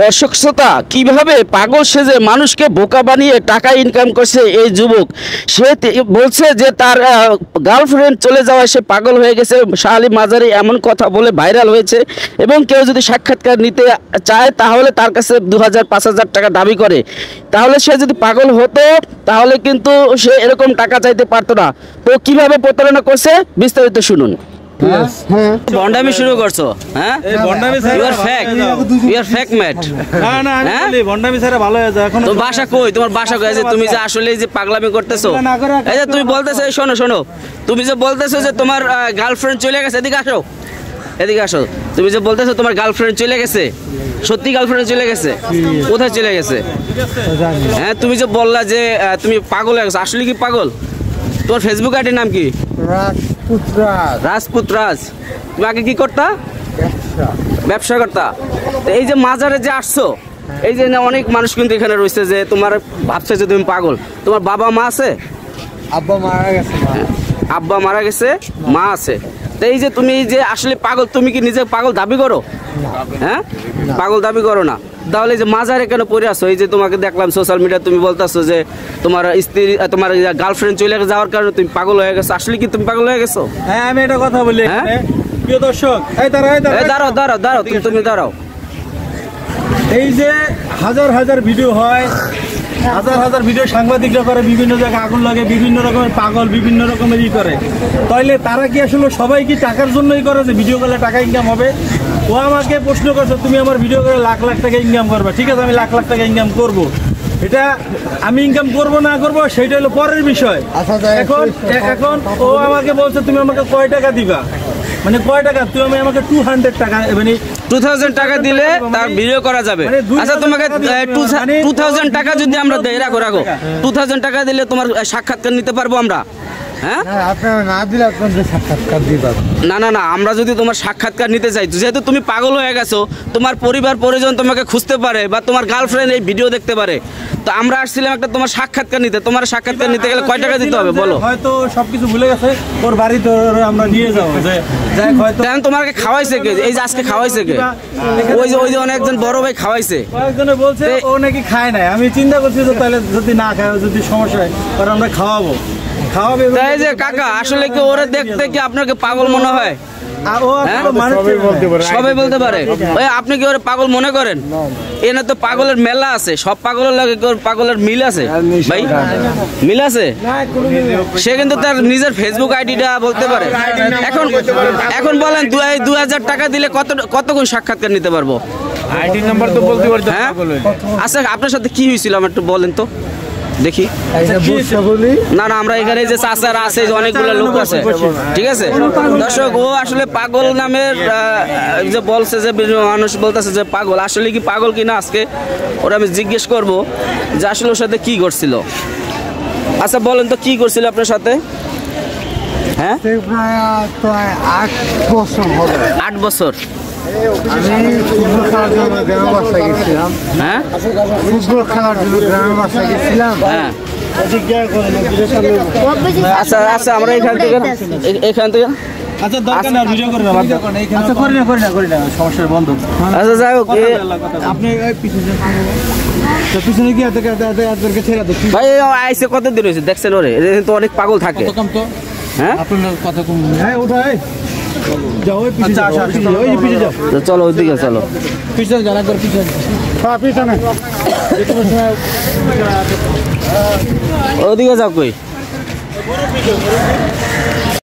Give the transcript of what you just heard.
দর্শক শ্রোতা, কিভাবে পাগল সেজে মানুষকে বোকা বানিয়ে টাকা ইনকাম করছে এই যুবক। সে বলছে যে তার গার্লফ্রেন্ড চলে যাওয়ায় সে পাগল হয়ে গেছে। শাহ আলী মাজারি এমন কথা বলে ভাইরাল হয়েছে এবং কেউ যদি সাক্ষাৎকার নিতে চায় তাহলে তার কাছে 2000-5000 টাকা দাবি করে। তাহলে সে যদি পাগল হতো তাহলে কিন্তু সে এরকম টাকা চাইতে পারতো না। তো কিভাবে প্রতারণা করছে বিস্তারিত শুনুন। বন্ডামি শুরু করছো? হ্যাঁ, তোমার বাসা কই? তোমার বাসা কই? তুমি যে আসলে যে পাগলামি করতেছো, এই যে তুমি বলতেছো, শোনো শোনো, তুমি যে বলতেছো যে তোমার গার্লফ্রেন্ড চলে গেছে, এদিকে আসো, এদিকে আসো। তুমি যে বলতেছো তোমার গার্লফ্রেন্ড চলে গেছে, সত্যি গার্লফ্রেন্ড চলে গেছে? কোথায় চলে গেছে? হ্যাঁ, তুমি যে বললা যে তুমি পাগল হয়ে গেছো, আসলে কি পাগল? তোমার ফেসবুক আইডির নাম কি? রাজপুত রাজ। তুমি আগে কি করতা? ব্যবসা করতা। এই যে মাজারে যে আসছো, এই যে অনেক মানুষ কিন্তু এখানে রয়েছে যে তোমার ভাবছে যে তুমি পাগল। তোমার বাবা মা আছে? আব্বা মারা গেছে। আব্বা মারা গেছে, মা আছে। তো এই যে তুমি যে আসলে পাগল, তুমি কি নিজে পাগল দাবি করো? হ্যাঁ, পাগল দাবি করো না। তাহলে যে মাজারে কেন পড়ে আসো? এই যে তোমাকে দেখলাম সোশ্যাল মিডিয়া, তুমি বলতেছো যে তোমার স্ত্রী, তোমার গার্লফ্রেন্ড চলে যাওয়ার কারণে তুমি পাগল হয়ে গেছো। আসলে কি তুমি পাগল হয়ে গেছো? হ্যাঁ, আমি এটা কথা বলি। প্রিয় দর্শক, দাঁড়াও দাঁড়াও দাঁড়াও, তুমি দাঁড়াও। এই যে হাজার হাজার ভিডিও হয়, হাজার হাজার ভিডিও সাংবাদিকরা করে, বিভিন্ন জায়গায় আগুন লাগে, বিভিন্ন রকমের পাগল বিভিন্ন রকমের করে। তাইলে তারা কি আসলে সবাই কি টাকার জন্যই করে যে ভিডিও করলে টাকা ইনকাম হবে? ও আমাকে প্রশ্ন করছে, তুমি আমার ভিডিও করে লাখ লাখ টাকা ইনকাম করবে। ঠিক আছে, আমি লাখ লাখ টাকা ইনকাম করব। এটা আমি ইনকাম করবো না করবো সেটা হলো পরের বিষয়। এখন এখন ও আমাকে বলছে তুমি আমাকে কয় টাকা দিবা, মানে কয় টাকা? তুমি আমাকে 200 টাকা, মানে 2000 টাকা দিলে তার ভিডিও করা যাবে। আচ্ছা, তোমাকে 2000 টাকা যদি আমরা দেই, রাখো রাখো, 2000 টাকা দিলে তোমার সাক্ষাৎকার নিতে পারবো আমরা? হ্যাঁ, না না না, আমরা যদি তোমার সাক্ষাৎকার নিতে চাই, যেহেতু তুমি পাগল হয়ে গেছো, তোমার পরিবার পরিজন তোমাকে খুঁজতে পারে বা তোমার গার্লফ্রেন্ড এই ভিডিও দেখতে পারে, তো আমরা আসছিলাম একটা তোমার সাক্ষাৎকার নিতে। তোমার সাক্ষাৎকার নিতে গেলে কয় টাকা দিতে হবে বলো? হয়তো সবকিছু ভুলে গেছে, ওর বাড়িতে আমরা নিয়ে যাবো। তোমাকে খাওয়াইছে কে? এই যে আজকে খাওয়াইছে কে? ওই যে অনেকজন বড় ভাই খাওয়াইছে। কয়েকজনে বলছে ও নাকি খায় নাই। আমি চিন্তা করছি যে তাহলে যদি না খায়, যদি সমস্যা হয় তাহলে আমরা খাওয়াবো। তাই যে কাকা, আসলে কি ওরা দেখতে কি আপনাকে পাগল মনে হয়? সবাই বলতে পারে। আপনি কি ওরা পাগল মনে করেন? এনে তো পাগলের মেলা আছে, সব পাগলের লাগে পাগলের মিল আছে ভাই, মিল আছে। সে কিন্তু তার নিজের ফেসবুক আইডিটা বলতে পারে। এখন এখন বলেন 2000 টাকা দিলে কতক্ষণ সাক্ষাৎকার নিতে পারবো? আইডি নাম্বার তো বলতে পারতো। হ্যাঁ, আচ্ছা, আপনার সাথে কি হয়েছিল আমার একটু বলেন তো দেখি। না না, আমরা এখানে যে চাচারা আছে, অনেকগুলো লোক আছে, ঠিক আছে দর্শক। ও আসলে পাগল নামের যে বলছে, যে মানুষ বলতেছে যে পাগল, আসলে কি পাগল কিনা আজকে ওরা আমি জিজ্ঞেস করব যে আসলে ওর সাথে কি করছিল। আচ্ছা বলেন তো, কি করছিল আপনার সাথে? হ্যাঁ, 8 বছর। আমি ফুটবল খেলার জন্য গ্রামের বাসায় গেছিলাম। হ্যাঁ, ফুটবল খেলার জন্য গ্রামের বাসায় গেছিলাম। হ্যাঁ, আচ্ছা আচ্ছা, আমরা এখান থেকে আচ্ছা দরকার না, ভিডিও করে না, আচ্ছা করি না সমস্যা বন্ধ। আচ্ছা যাই হোক, আপনি পিছনে গিয়ে ছেড়ে দেন ভাই। আইসে কতদিন হয়েছে দেখছেন? ওরে তো অনেক পাগল থাকে। হ্যাঁ, আপনার কথা কম। হ্যাঁ, ওঠাই চলো ওইদিকে, চলো পিছনে যারা করে পিছনে ওইদিকে যাও। কই